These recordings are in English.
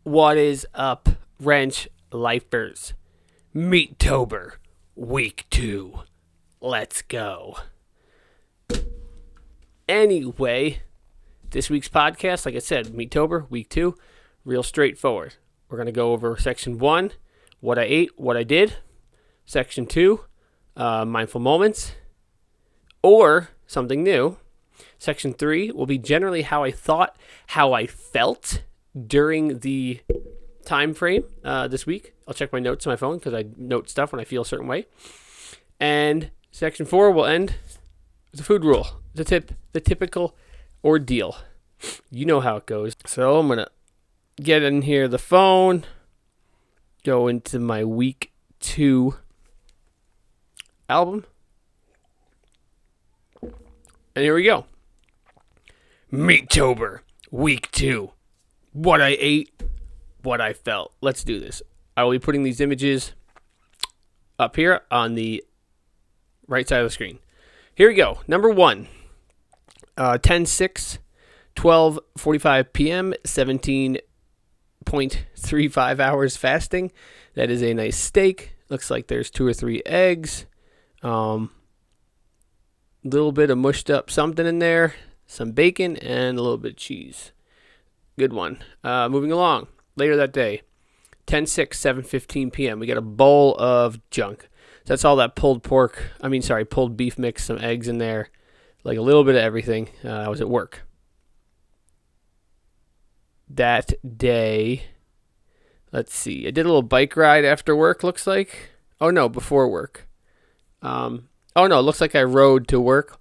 What is up, Wrench Lifers? MEATOBER, week 2. Let's go. Anyway, this week's podcast, like I said, MEATOBER, week 2, real straightforward. We're going to go over section 1, what I ate, what I did. Section 2, mindful moments, or something new. Section 3 will be generally how I thought, how I felt during the time frame this week. I'll check my notes on my phone because I note stuff when I feel a certain way. And section 4 will end with the food rule, the typical ordeal. You know how it goes. So I'm going to get in here the phone, go into my week 2 album, and here we go. MEATOBER, week 2. What I ate, what I felt. Let's do this. I will be putting these images up here on the right side of the screen. Here we go. Number 1, 10/6, 12:45 p.m., 17.35 hours fasting. That is a nice steak. Looks like there's 2 or 3 eggs. Little bit of mushed up something in there. Some bacon and a little bit of cheese. Good one. Moving along. Later that day, 10/6, 7:15 p.m. We got a bowl of junk. So that's all that pulled beef mix, some eggs in there, like a little bit of everything. I was at work. That day, let's see. I did a little bike ride after work, looks like. Oh, no, before work. It looks like I rode to work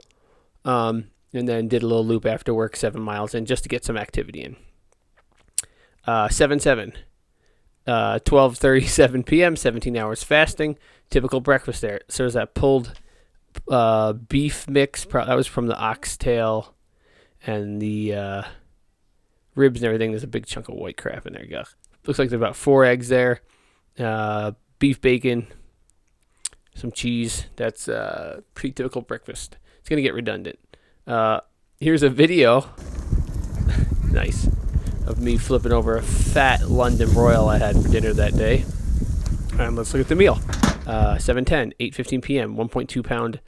and then did a little loop after work, 7 miles in, just to get some activity in. 7/7, 12:37 p.m., 17 hours fasting. Typical breakfast there. So there's that pulled beef mix. That was from the oxtail and the ribs and everything. There's a big chunk of white crap in there. Looks like there's about 4 eggs there. Beef bacon, some cheese. That's pretty typical breakfast. It's going to get redundant. Here's a video. Nice. Of me flipping over a fat London Royal I had for dinner that day. And let's look at the meal. 7:10, 8:15 p.m., 1.2 pound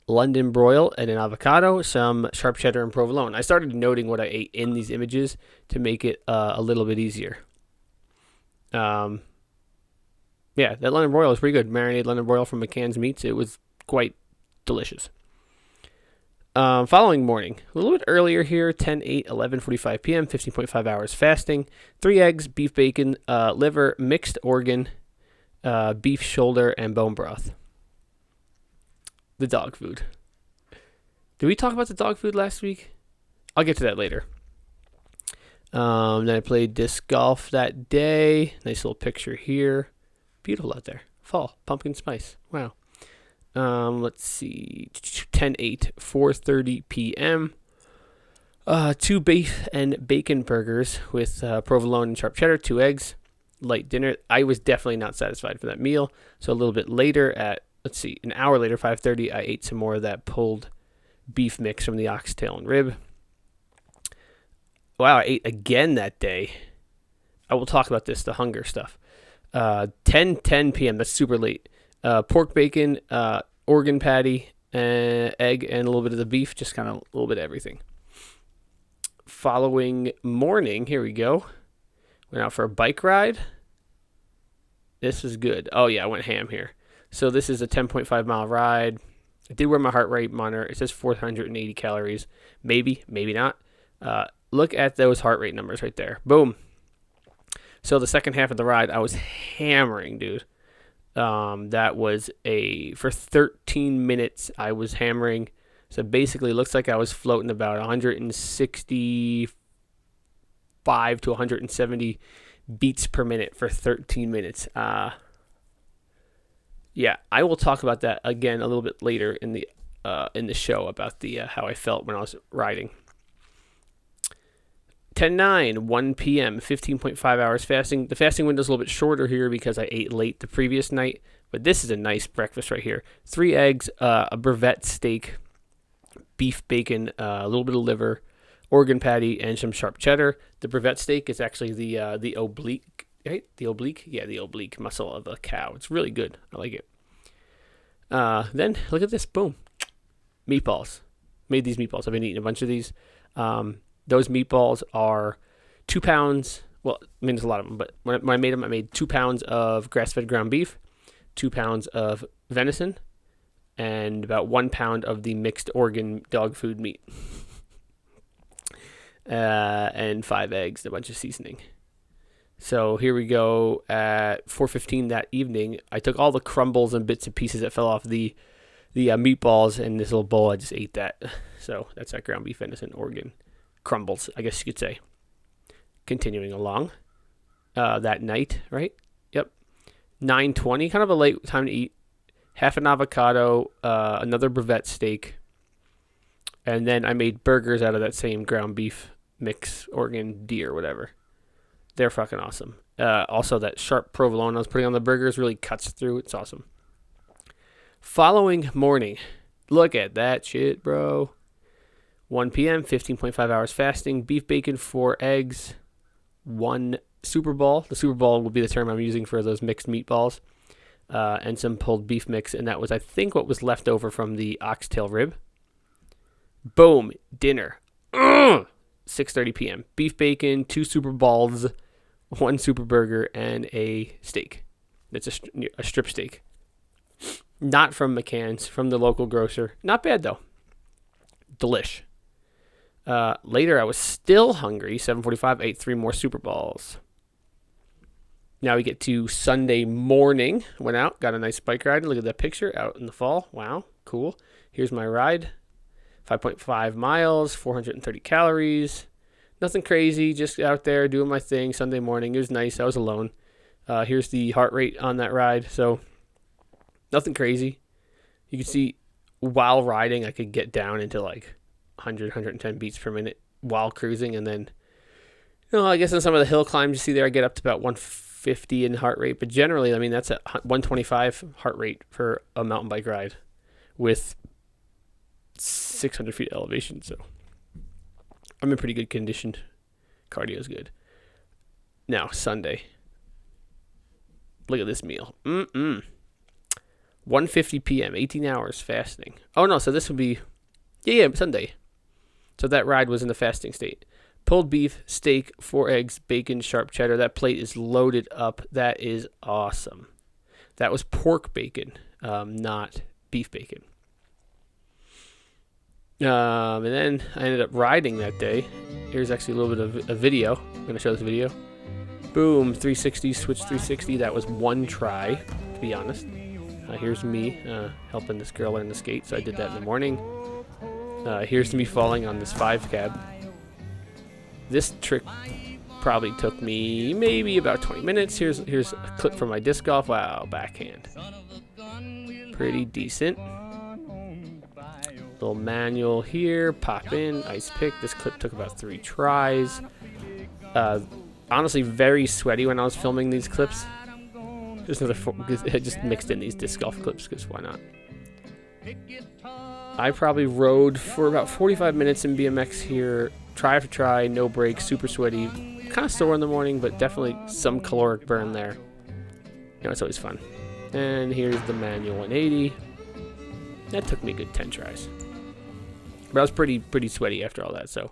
London broil and an avocado, some sharp cheddar and provolone. I started noting what I ate in these images to make it a little bit easier. That London broil was pretty good. Marinated London broil from McCann's Meats. It was quite delicious. Following morning, a little bit earlier here, 10/8, 11:45 p.m., 15.5 hours fasting. 3 eggs, beef bacon, liver, mixed organ, beef shoulder, and bone broth. The dog food. Did we talk about the dog food last week? I'll get to that later. Then I played disc golf that day. Nice little picture here. Beautiful out there. Fall. Pumpkin spice. Wow. Let's see. 10/8, 4:30 p.m. 2 beef and bacon burgers with provolone and sharp cheddar, 2 eggs, light dinner. I was definitely not satisfied for that meal. So a little bit later an hour later, 5:30, I ate some more of that pulled beef mix from the oxtail and rib. Wow, I ate again that day. I will talk about this, the hunger stuff. 10:10 p.m., that's super late. Pork bacon, organ patty, egg, and a little bit of the beef, just kind of a little bit of everything. Following morning, here we go. Went out for a bike ride. This is good. Oh, yeah, I went ham here. So this is a 10.5 mile ride. I did wear my heart rate monitor. It says 480 calories. Maybe, maybe not. Look at those heart rate numbers right there. Boom. So the second half of the ride, I was hammering, dude. That was for 13 minutes I was hammering. So basically it looks like I was floating about 165 to 170 beats per minute for 13 minutes. I will talk about that again a little bit later in the show about the how I felt when I was riding. 10/9, 1 p.m., 15.5 hours fasting. The fasting window is a little bit shorter here because I ate late the previous night, but this is a nice breakfast right here. 3 eggs, a brevet steak, beef bacon, a little bit of liver, Oregon patty, and some sharp cheddar. The brevet steak is actually the oblique, right? The oblique? Yeah, the oblique muscle of a cow. It's really good. I like it. Then, look at this. Boom. Meatballs. Made these meatballs. I've been eating a bunch of these. Those meatballs are 2 pounds. Well, I mean, there's a lot of them, but when I made them, I made 2 pounds of grass-fed ground beef, 2 pounds of venison, and about 1 pound of the mixed Oregon dog food meat. And 5 eggs, and a bunch of seasoning. So here we go at 4:15 that evening. I took all the crumbles and bits and pieces that fell off the meatballs in this little bowl. I just ate that. So that's that ground beef venison Oregon crumbles, I guess you could say. Continuing along that night, right? Yep. 9:20, kind of a late time to eat. Half an avocado, another brevet steak, and then I made burgers out of that same ground beef mix, Oregon deer, whatever. They're fucking awesome. Also, that sharp provolone I was putting on the burgers really cuts through. It's awesome. Following morning, look at that shit, bro. 1 p.m., 15.5 hours fasting, beef bacon, 4 eggs, 1 Super Ball. The Super Ball will be the term I'm using for those mixed meatballs, and some pulled beef mix, and that was, I think, what was left over from the oxtail rib. Boom, dinner. 6:30 p.m. Beef bacon, 2 Super Balls, 1 Super Burger, and a steak. It's a strip steak. Not from McCann's, from the local grocer. Not bad, though. Delish. Later, I was still hungry. 7:45, ate 3 more Super Balls. Now we get to Sunday morning. Went out, got a nice bike ride. Look at that picture out in the fall. Wow, cool. Here's my ride. 5.5 miles, 430 calories. Nothing crazy, just out there doing my thing Sunday morning. It was nice. I was alone. Here's the heart rate on that ride. So nothing crazy. You can see while riding, I could get down into like 100, 110 beats per minute while cruising. And then, I guess on some of the hill climbs you see there, I get up to about 150 in heart rate. But generally, I mean, that's a 125 heart rate for a mountain bike ride with 600 feet elevation. So I'm in pretty good condition. Cardio is good. Now, Sunday. Look at this meal. 1:50 p.m., 18 hours fasting. Oh, no, so this would be, Sunday. So that ride was in the fasting state. Pulled beef, steak, 4 eggs, bacon, sharp cheddar. That plate is loaded up. That is awesome. That was pork bacon, not beef bacon. And then I ended up riding that day. Here's actually a little bit of a video. I'm going to show this video. Boom, 360, switch 360. That was 1 try, to be honest. Here's me helping this girl learn to skate, so I did that in the morning. Here's me falling on this 5 cab. This trick probably took me maybe about 20 minutes. Here's a clip from my disc golf. Wow, backhand. Pretty decent. Little manual here, pop in, ice pick. This clip took about 3 tries. Honestly, very sweaty when I was filming these clips. Just I just mixed in these disc golf clips because why not? I probably rode for about 45 minutes in BMX here, try after try, no breaks, super sweaty, kind of sore in the morning, but definitely some caloric burn there. It's always fun. And here's the manual 180. That took me a good 10 tries. But I was pretty sweaty after all that, so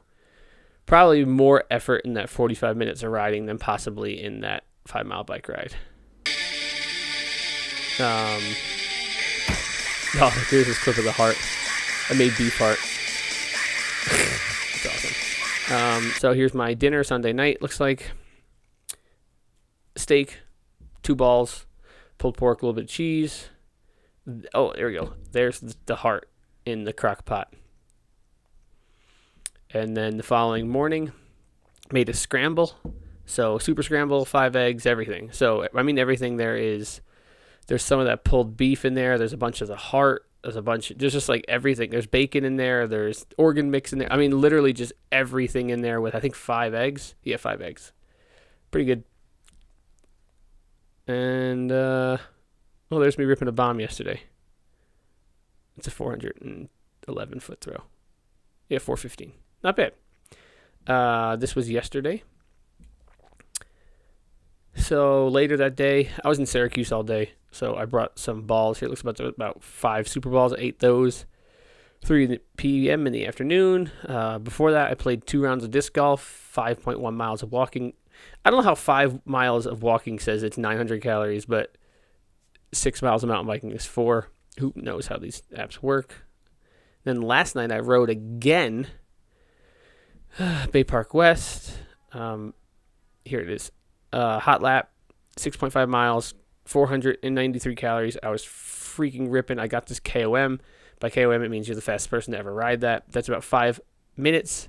probably more effort in that 45 minutes of riding than possibly in that 5-mile bike ride. Here's this clip of the heart. I made beef heart. That's awesome. So here's my dinner Sunday night. Looks like steak, 2 balls, pulled pork, a little bit of cheese. Oh, there we go. There's the heart in the crock pot. And then the following morning, made a scramble. So super scramble, 5 eggs, everything. So, I mean, everything there is, there's some of that pulled beef in there. There's a bunch of the heart. There's just like everything. There's bacon in there. There's organ mix in there. I mean, literally just everything in there with, I think, 5 eggs. Yeah, 5 eggs. Pretty good. And, there's me ripping a bomb yesterday. It's a 411-foot throw. Yeah, 415. Not bad. This was yesterday. So later that day, I was in Syracuse all day. So I brought some balls. Here it looks about 5 Super Balls. I ate those 3 p.m. in the afternoon. Before that, I played 2 rounds of disc golf, 5.1 miles of walking. I don't know how 5 miles of walking says it's 900 calories, but 6 miles of mountain biking is 4. Who knows how these apps work? Then last night I rode again, Bay Park West. Here it is. Hot lap, 6.5 miles, 493 calories. I was freaking ripping. I got this KOM. By KOM, it means you're the fastest person to ever ride that. That's about 5 minutes.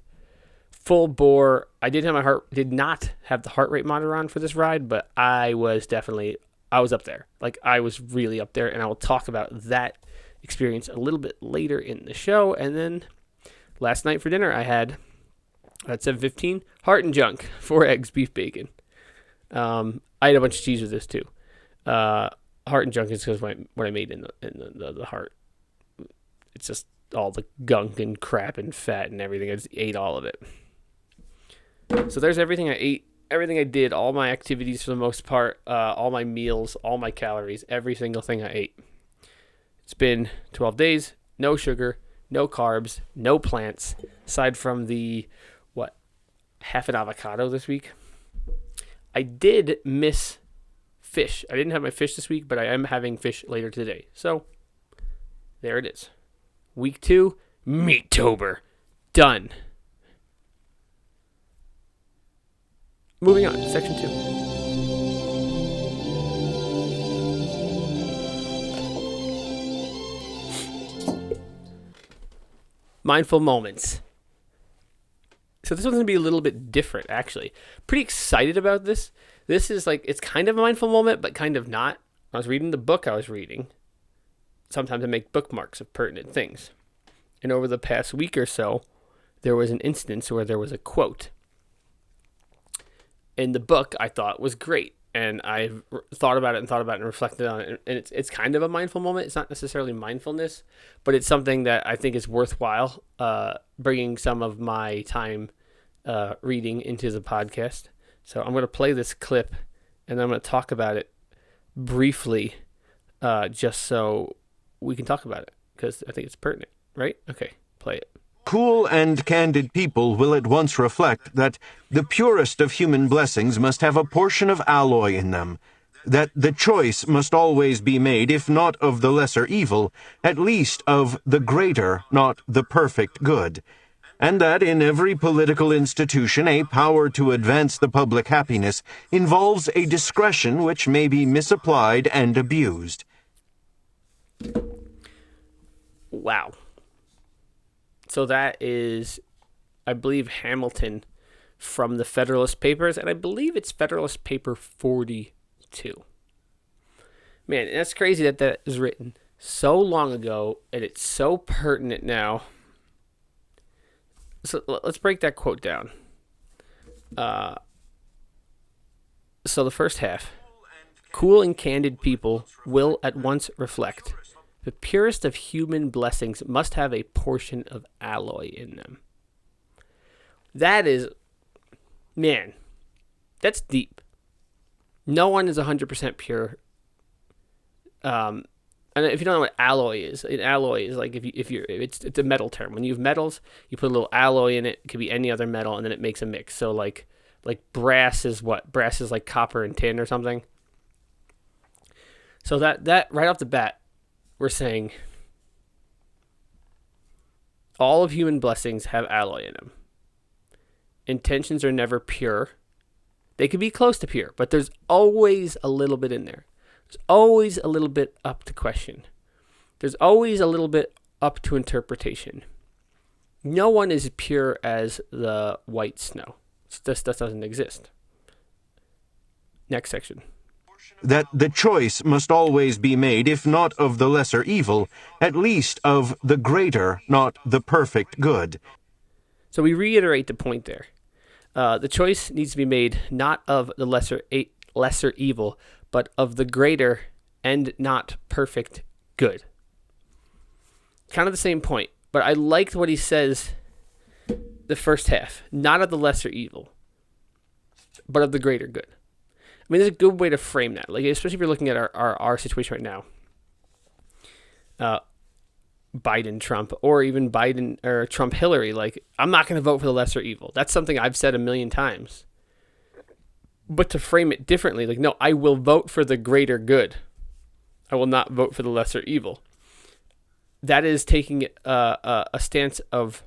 Full bore. I did not have the heart rate monitor on for this ride, but I was up there. Like, I was really up there, and I will talk about that experience a little bit later in the show. And then last night for dinner, I had at 7:15 Heart and Junk, 4 eggs, beef bacon. I had a bunch of cheese with this too. Heart and Junk is because what I made in the heart. It's just all the gunk and crap and fat and everything. I just ate all of it. So there's everything I ate, everything I did, all my activities for the most part, all my meals, all my calories, every single thing I ate. It's been 12 days, no sugar, no carbs, no plants, aside from half an avocado this week. I did miss fish. I didn't have my fish this week, but I am having fish later today. So there it is. Week 2, MEATOBER. Done. Moving on, section 2. Mindful moments. So this one's going to be a little bit different, actually. Pretty excited about this. This is it's kind of a mindful moment, but kind of not. I was reading the book I was reading. Sometimes I make bookmarks of pertinent things. And over the past week or so, there was an instance where there was a quote in the book I thought was great. And I've thought about it and reflected on it. And it's kind of a mindful moment. It's not necessarily mindfulness, but it's something that I think is worthwhile bringing some of my time reading into the podcast. So I'm going to play this clip, and I'm going to talk about it briefly just so we can talk about it, because I think it's pertinent, right? Okay, play it. Cool and candid people will at once reflect that the purest of human blessings must have a portion of alloy in them, that the choice must always be made, if not of the lesser evil, at least of the greater, not the perfect good, and that in every political institution a power to advance the public happiness involves a discretion which may be misapplied and abused. Wow. So that is, I believe, Hamilton from the Federalist Papers, and I believe it's Federalist Paper 42. Man, that's crazy that was written so long ago, and it's so pertinent now. So let's break that quote down. So the first half. Cool and candid people will at once reflect. The purest of human blessings must have a portion of alloy in them. That is, man, that's deep. No one is 100% pure. And if you don't know what alloy is, an alloy is like it's a metal term. When you have metals, you put a little alloy in it. It could be any other metal, and then it makes a mix. So like brass is what? Brass is like copper and tin or something. So that right off the bat, we're saying all of human blessings have alloy in them. Intentions are never pure. They can be close to pure, but there's always a little bit in there. There's always a little bit up to question. There's always a little bit up to interpretation. No one is pure as the white snow. That doesn't exist. Next section. That the choice must always be made, if not of the lesser evil, at least of the greater, not the perfect good. So we reiterate the point there. The choice needs to be made not of the lesser evil, but of the greater and not perfect good. Kind of the same point, but I liked what he says. the first half, not of the lesser evil, but of the greater good. I mean, there's a good way to frame that, like especially if you're looking at our situation right now. Biden, Trump, or even Biden or Trump, Hillary. Like, I'm not going to vote for the lesser evil. That's something I've said a million times. But to frame it differently, like, no, I will vote for the greater good. I will not vote for the lesser evil. That is taking a stance of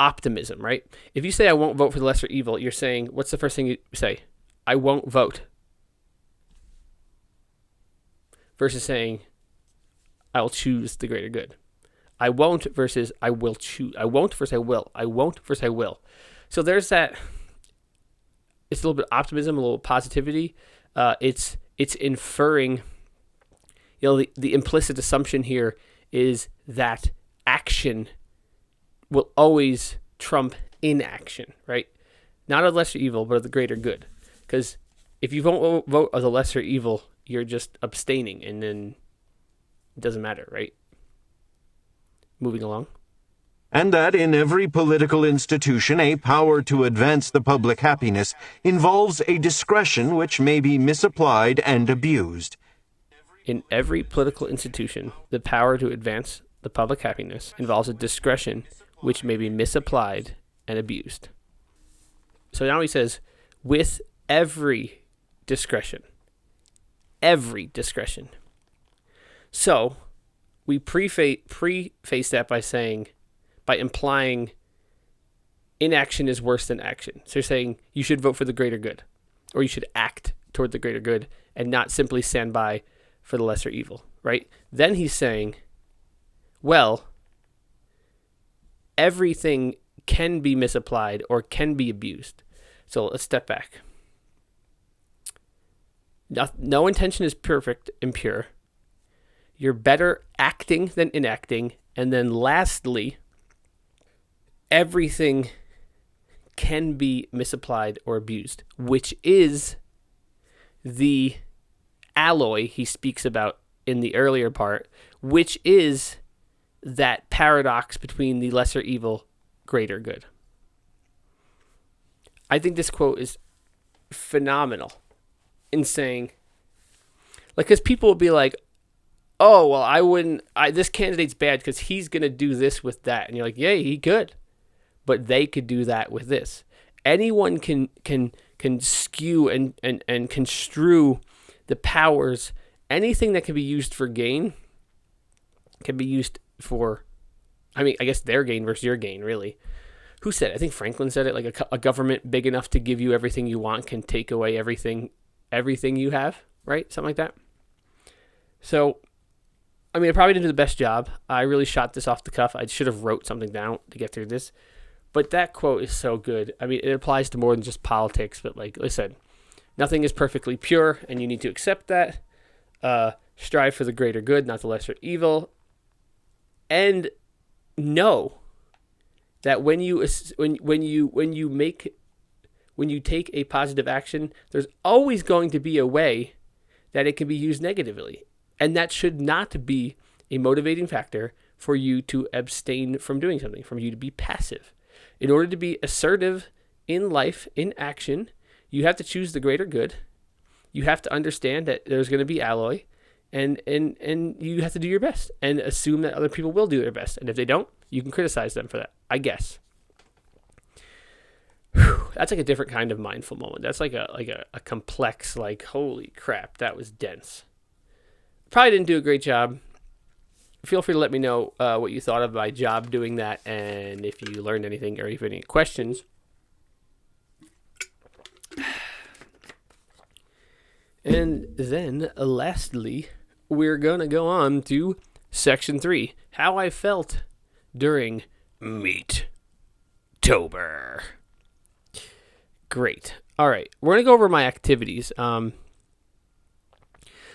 optimism, right? If you say I won't vote for the lesser evil, you're saying, what's the first thing you say? I won't vote. Versus saying, I'll choose the greater good. I won't versus I will choose. I won't versus I will. I won't versus I will. So there's that. It's a little bit of optimism, a little positivity. It's inferring. The implicit assumption here is that action will always trump inaction, right? Not of lesser evil, but of the greater good. Because if you won't vote of the lesser evil, you're just abstaining, and then it doesn't matter, right? Moving along. And that in every political institution a power to advance the public happiness involves a discretion which may be misapplied and abused. In every political institution, the power to advance the public happiness involves a discretion which may be misapplied and abused. So now he says, with every discretion. Every discretion. So, we preface that by implying inaction is worse than action. So you're saying you should vote for the greater good, or you should act toward the greater good and not simply stand by for the lesser evil, right? Then he's saying, well, everything can be misapplied or can be abused. So let's step back. No intention is perfect and pure. You're better acting than inacting. And then lastly, everything can be misapplied or abused, which is the alloy he speaks about in the earlier part, which is that paradox between the lesser evil, greater good. I think this quote is phenomenal in saying, like, because people will be like, oh, well, this candidate's bad because he's going to do this with that. And you're like, yeah, he could. But they could do that with this. Anyone can skew and construe the powers. Anything that can be used for gain can be used for, I guess their gain versus your gain, really. Who said it? I think Franklin said it, like a government big enough to give you everything you want can take away everything you have, right? Something like that. So, I probably didn't do the best job. I really shot this off the cuff. I should have wrote something down to get through this. But that quote is so good. It applies to more than just politics. But like I said, nothing is perfectly pure, and you need to accept that. Strive for the greater good, not the lesser evil. And know that when you take a positive action, there's always going to be a way that it can be used negatively. And that should not be a motivating factor for you to abstain from doing something, for you to be passive. In order to be assertive in life, in action, you have to choose the greater good. You have to understand that there's going to be alloy, and you have to do your best and assume that other people will do their best. And if they don't, you can criticize them for that, I guess. Whew, that's like a different kind of mindful moment. That's like a complex, like, holy crap, that was dense. Probably didn't do a great job. Feel free to let me know what you thought of my job doing that, and if you learned anything or if you have any questions. And then, lastly, we're going to go on to Section 3, how I felt during MEATOBER. Great. All right, we're going to go over my activities.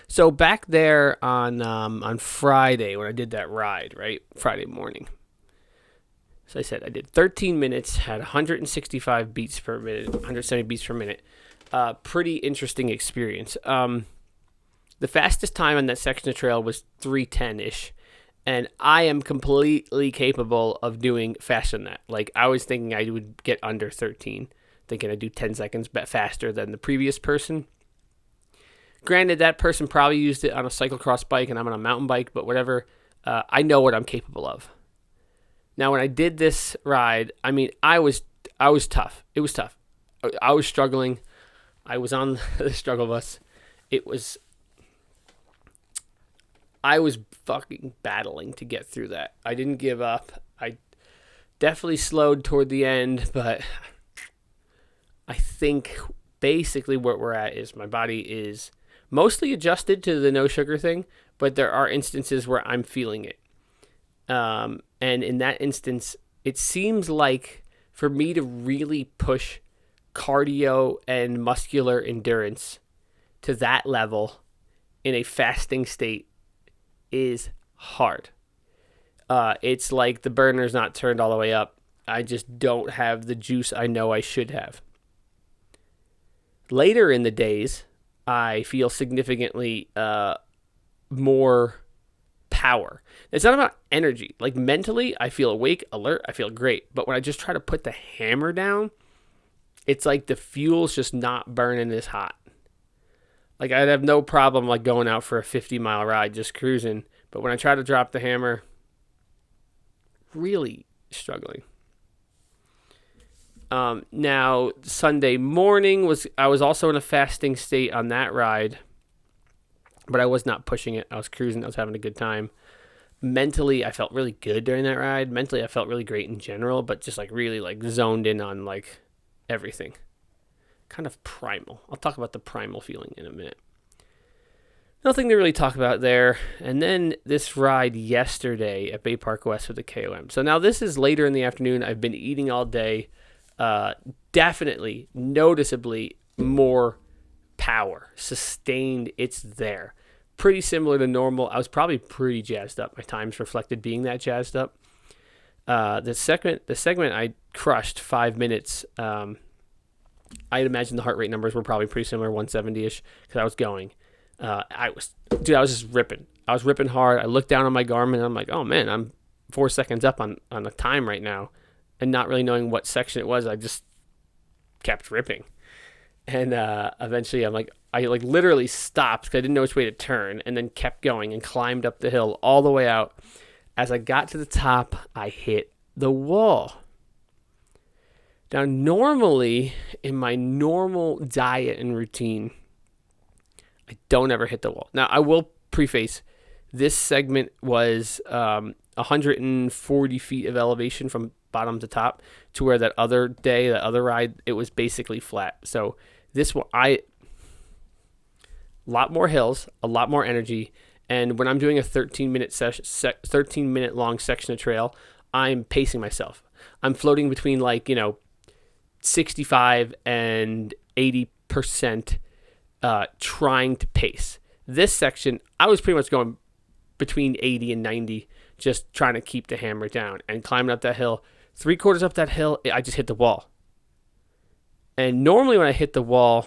So back there on Friday when I did that ride, right? Friday morning. So I said I did 13 minutes, had 165 beats per minute, 170 beats per minute. Pretty interesting experience. The fastest time on that section of trail was 3:10-ish. And I am completely capable of doing faster than that. Like, I was thinking I would get under 13, thinking I'd do 10 seconds faster than the previous person. Granted, that person probably used it on a cyclocross bike and I'm on a mountain bike, but whatever. I know what I'm capable of. Now, when I did this ride, I mean, I was tough. It was tough. I was struggling. I was on the struggle bus. I was fucking battling to get through that. I didn't give up. I definitely slowed toward the end, but I think basically what we're at is my body is mostly adjusted to the no sugar thing, but there are instances where I'm feeling it. And in that instance, it seems like for me to really push cardio and muscular endurance to that level in a fasting state is hard. It's like the burner's not turned all the way up. I just don't have the juice I know I should have. Later in the days, I feel significantly more power. It's not about energy. Like mentally, I feel awake, alert, I feel great. But when I just try to put the hammer down, it's like the fuel's just not burning as hot. Like I'd have no problem like going out for a 50-mile ride, just cruising. But when I try to drop the hammer, really struggling. Now, Sunday morning I was also in a fasting state on that ride, but I was not pushing it. I was cruising. I was having a good time. Mentally, I felt really good during that ride. Mentally, I felt really great in general, but just like really like zoned in on like everything. Kind of primal. I'll talk about the primal feeling in a minute. Nothing to really talk about there. And then this ride yesterday at Bay Park West with the KOM. So now this is later in the afternoon. I've been eating all day. Definitely, noticeably more power. Sustained, it's there. Pretty similar to normal. I was probably pretty jazzed up. My times reflected being that jazzed up. The segment I crushed 5 minutes. I'd imagine the heart rate numbers were probably pretty similar, 170-ish, because I was going. I was just ripping. I was ripping hard. I looked down on my Garmin, and I'm like, oh, man, I'm 4 seconds up on the time right now. And not really knowing what section it was, I just kept ripping. And eventually I literally stopped because I didn't know which way to turn, and then kept going and climbed up the hill all the way out. As I got to the top, I hit the wall. Now, normally, in my normal diet and routine, I don't ever hit the wall. Now, I will preface, this segment was 140 feet of elevation from bottom to top, to where that other ride, it was basically flat. So this one, a lot more hills, a lot more energy, and when I'm doing a 13-minute long section of trail, I'm pacing myself. I'm floating between 65 and 80% trying to pace. This section, I was pretty much going between 80 and 90, just trying to keep the hammer down and climbing up that hill. 3/4 up that hill, I just hit the wall. And normally when I hit the wall,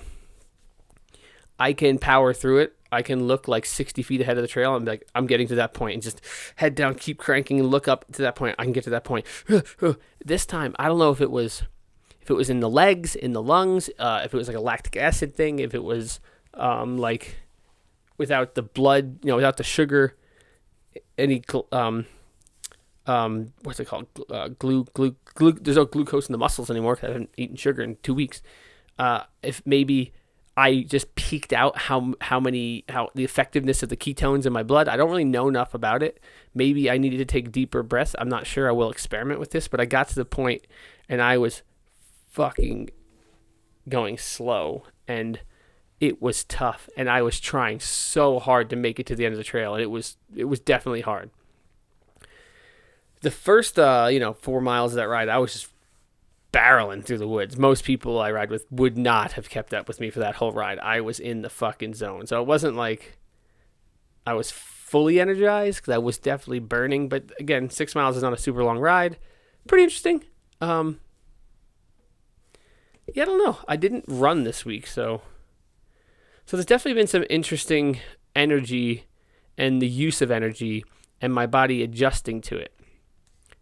I can power through it. I can look like 60 feet ahead of the trail and be like, I'm getting to that point, and just head down, keep cranking, and look up to that point. I can get to that point. This time, I don't know if it was in the legs, in the lungs, if it was like a lactic acid thing, if it was like without the blood, without the sugar, any what's it called? There's no glucose in the muscles anymore because I haven't eaten sugar in 2 weeks. If maybe I just peaked out how the effectiveness of the ketones in my blood. I don't really know enough about it. Maybe I needed to take deeper breaths. I'm not sure. I will experiment with this, but I got to the point and I was fucking going slow, and it was tough, and I was trying so hard to make it to the end of the trail, and it was definitely hard. The first 4 miles of that ride, I was just barreling through the woods. Most people I ride with would not have kept up with me for that whole ride. I was in the fucking zone. So it wasn't like I was fully energized, because I was definitely burning. But again, 6 miles is not a super long ride. Pretty interesting. Yeah, I don't know. I didn't run this week, so there's definitely been some interesting energy and the use of energy and my body adjusting to it.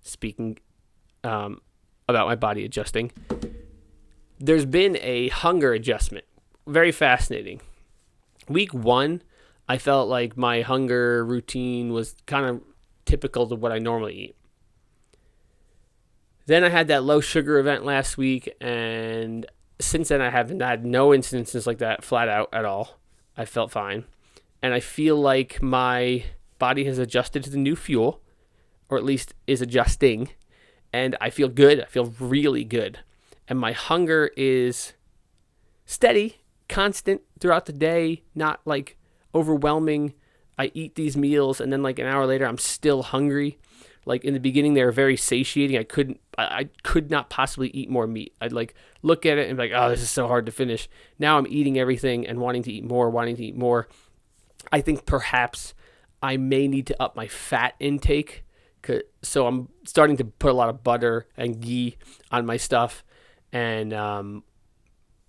Speaking about my body adjusting, there's been a hunger adjustment. Very fascinating. Week 1, I felt like my hunger routine was kind of typical to what I normally eat. Then I had that low sugar event last week, and since then I haven't had no instances like that flat out at all. I felt fine. And I feel like my body has adjusted to the new fuel, or at least is adjusting, and I feel good. I feel really good. And my hunger is steady, constant throughout the day, not like overwhelming. I eat these meals, and then like an hour later, I'm still hungry. Like in the beginning, they were very satiating. I could not possibly eat more meat. I'd like look at it and be like, oh, this is so hard to finish. Now I'm eating everything and wanting to eat more. I think perhaps I may need to up my fat intake. So I'm starting to put a lot of butter and ghee on my stuff. And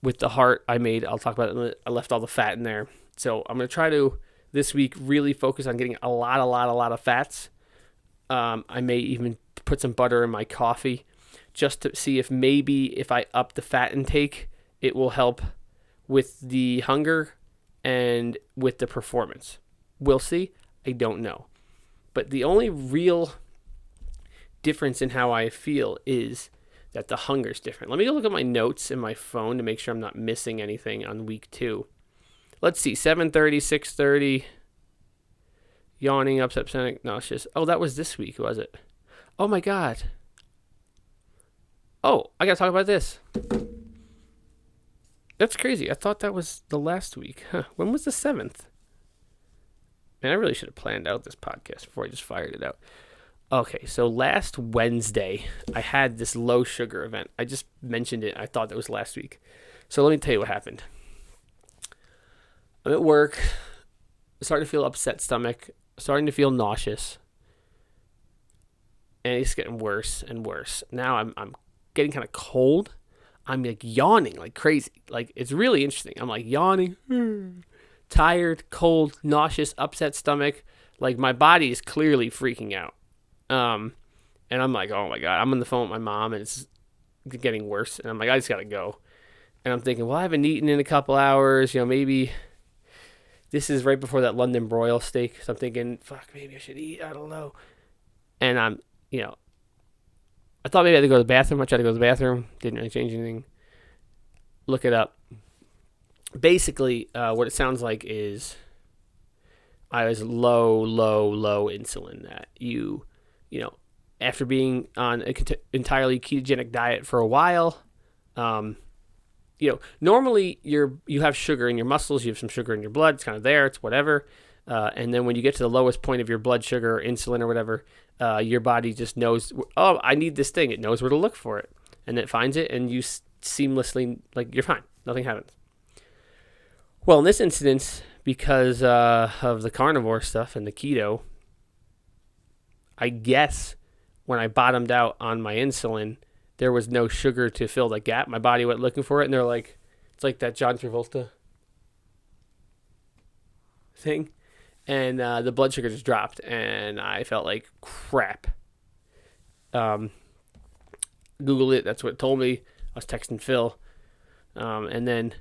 with the heart I'll talk about it. I left all the fat in there. So I'm going to try to, this week, really focus on getting a lot of fats. I may even put some butter in my coffee just to see if maybe if I up the fat intake, it will help with the hunger and with the performance. We'll see. I don't know. But the only real difference in how I feel is that the hunger is different. Let me go look at my notes in my phone to make sure I'm not missing anything on week 2. Let's see, 7:30, 6:30. Yawning, upset, panic, nauseous. Oh, that was this week, was it? Oh my God. Oh, I gotta talk about this. That's crazy. I thought that was the last week. Huh. When was the 7th? Man, I really should have planned out this podcast before I just fired it out. Okay, so last Wednesday, I had this low sugar event. I just mentioned it. I thought that was last week. So let me tell you what happened. I'm at work, starting to feel upset stomach, starting to feel nauseous, and it's getting worse and worse. Now I'm getting kind of cold. I'm like yawning like crazy. Like it's really interesting. I'm like yawning, tired, cold, nauseous, upset stomach. Like my body is clearly freaking out. And I'm like, oh my God, I'm on the phone with my mom and it's getting worse. And I'm like, I just gotta go. And I'm thinking, well, I haven't eaten in a couple hours. Maybe this is right before that London broil steak. So I'm thinking, fuck, maybe I should eat. I don't know. And I thought maybe I had to go to the bathroom. I tried to go to the bathroom. Didn't really change anything. Look it up. Basically, what it sounds like is I was low insulin. That after being on an entirely ketogenic diet for a while, normally you have sugar in your muscles, you have some sugar in your blood, it's kind of there, it's whatever. And then when you get to the lowest point of your blood sugar or insulin or whatever, your body just knows, oh, I need this thing. It knows where to look for it. And it finds it, and you seamlessly, like, you're fine. Nothing happens. Well, in this instance, because of the carnivore stuff and the keto, I guess when I bottomed out on my insulin, there was no sugar to fill the gap. My body went looking for it, and they're like, it's like that John Travolta thing. And the blood sugar just dropped, and I felt like crap. Googled it. That's what it told me. I was texting Phil. And then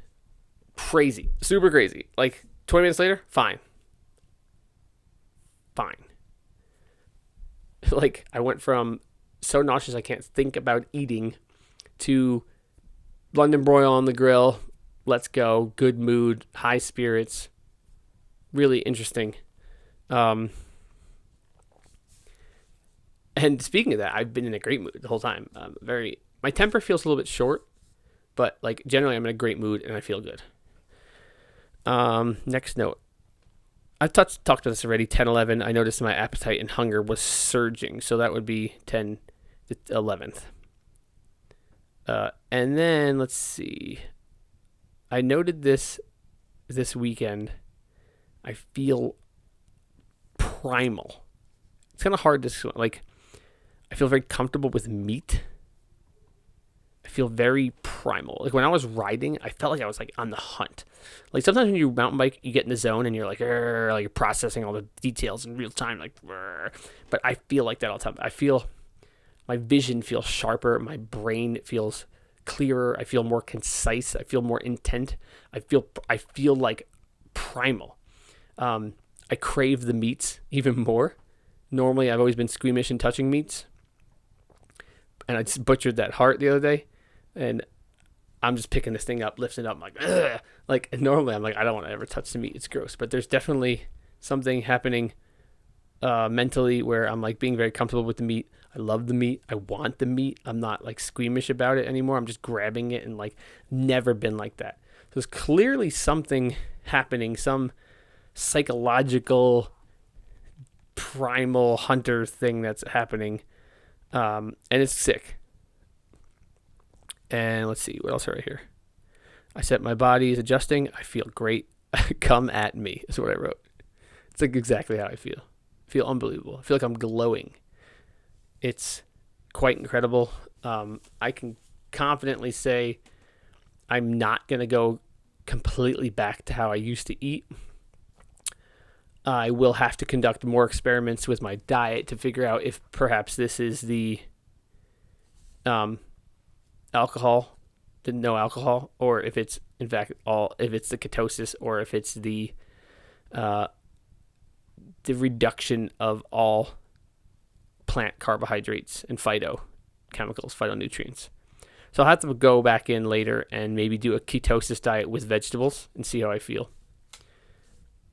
crazy. Super crazy. Like 20 minutes later, fine. Like I went from so nauseous I can't think about eating to London broil on the grill. Let's go. Good mood. High spirits. Really interesting. And speaking of that, I've been in a great mood the whole time. My temper feels a little bit short, but like generally I'm in a great mood and I feel good. Next note. I've talked about this already, 10-11. I noticed my appetite and hunger was surging, so that would be 10 to 11th. And then, let's see. I noted this weekend. I feel primal. It's kind of hard to, like, I feel very comfortable with meat. I feel very primal. Like when I was riding, I felt like I was like on the hunt. Like sometimes when you mountain bike, you get in the zone and you're like you're processing all the details in real time, like. But I feel like that all the time. I feel my vision feels sharper. My brain feels clearer. I feel more concise. I feel more intent. I feel like primal. I crave the meats even more. Normally, I've always been squeamish in touching meats, and I just butchered that heart the other day, and I'm just picking this thing up, lifting it up. I'm like, ugh. Like normally, I'm like, I don't want to ever touch the meat. It's gross. But there's definitely something happening mentally where I'm like being very comfortable with the meat. I love the meat. I want the meat. I'm not like squeamish about it anymore. I'm just grabbing it and like never been like that. So there's clearly something happening, some psychological primal hunter thing that's happening. And it's sick. And let's see, what else are right here? I said my body is adjusting. I feel great. Come at me is what I wrote. It's like exactly how I feel. I feel unbelievable. I feel like I'm glowing. It's quite incredible. I can confidently say I'm not going to go completely back to how I used to eat. I will have to conduct more experiments with my diet to figure out if perhaps this is the alcohol, the no alcohol, or if it's in fact if it's the ketosis, or if it's the reduction of all plant carbohydrates and phytochemicals, phytonutrients. So I'll have to go back in later and maybe do a ketosis diet with vegetables and see how I feel.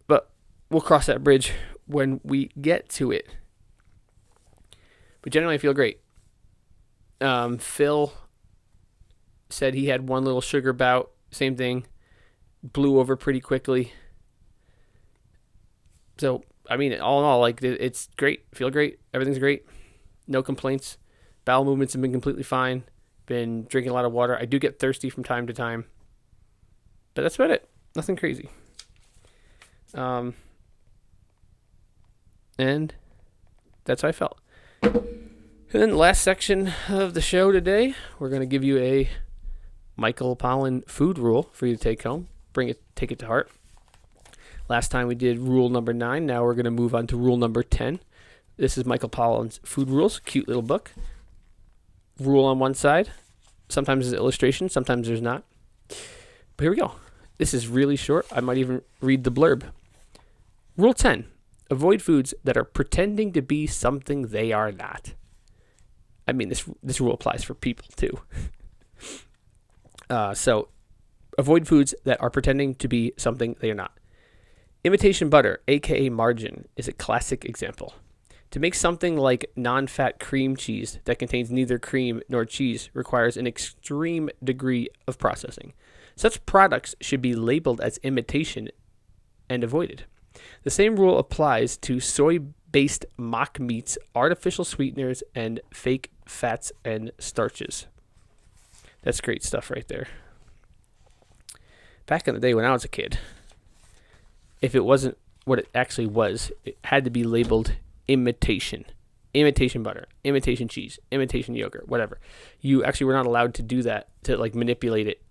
But we'll cross that bridge when we get to it. But generally, I feel great. Phil said he had one little sugar bout. Same thing. Blew over pretty quickly. So, I mean, all in all, like, it's great. Feel great. Everything's great. No complaints. Bowel movements have been completely fine. Been drinking a lot of water. I do get thirsty from time to time. But that's about it. Nothing crazy. And that's how I felt. And then the last section of the show today, we're going to give you a Michael Pollan food rule for you to take home. Take it to heart. Last time we did rule number 9. Now we're going to move on to rule number 10. This is Michael Pollan's Food Rules. Cute little book. Rule on one side. Sometimes there's illustration. Sometimes there's not. But here we go. This is really short. I might even read the blurb. Rule 10. Avoid foods that are pretending to be something they are not. I mean, this rule applies for people too. So, avoid foods that are pretending to be something they are not. Imitation butter, aka margarine, is a classic example. To make something like non-fat cream cheese that contains neither cream nor cheese requires an extreme degree of processing. Such products should be labeled as imitation and avoided. The same rule applies to soy-based mock meats, artificial sweeteners, and fake fats and starches. That's great stuff right there. Back in the day when I was a kid, if it wasn't what it actually was, it had to be labeled imitation. Imitation butter, imitation cheese, imitation yogurt, whatever. You actually were not allowed to do that, to like manipulate it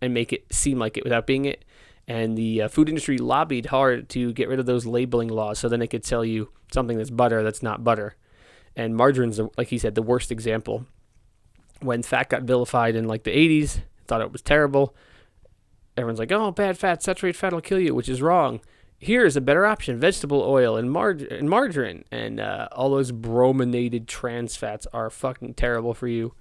and make it seem like it without being it. And the food industry lobbied hard to get rid of those labeling laws so then they could sell you something that's butter that's not butter. And margarine's, like he said, the worst example. When fat got vilified in like the 80s, thought it was terrible. Everyone's like, oh, bad fat, saturated fat will kill you, which is wrong. Here's a better option, vegetable oil and margarine. And all those brominated trans fats are fucking terrible for you.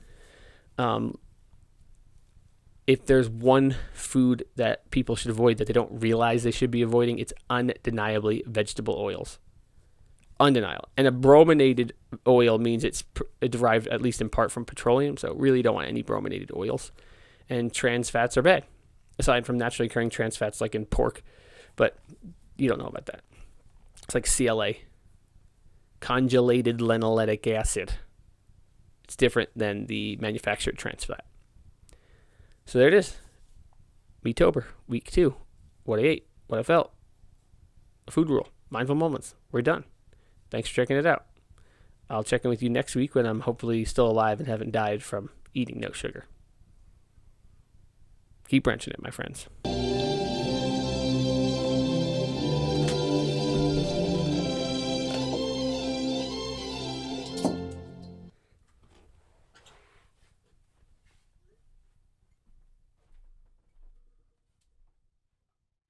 If there's one food that people should avoid that they don't realize they should be avoiding, it's undeniably vegetable oils. Undeniable. And a brominated oil means it's derived at least in part from petroleum, so really don't want any brominated oils. And trans fats are bad, aside from naturally occurring trans fats like in pork, but you don't know about that. It's like CLA, conjugated linoleic acid. It's different than the manufactured trans fat. So there it is. MEATOBER, week 2. What I ate, what I felt. A food rule, mindful moments. We're done. Thanks for checking it out. I'll check in with you next week when I'm hopefully still alive and haven't died from eating no sugar. Keep wrenching it, my friends.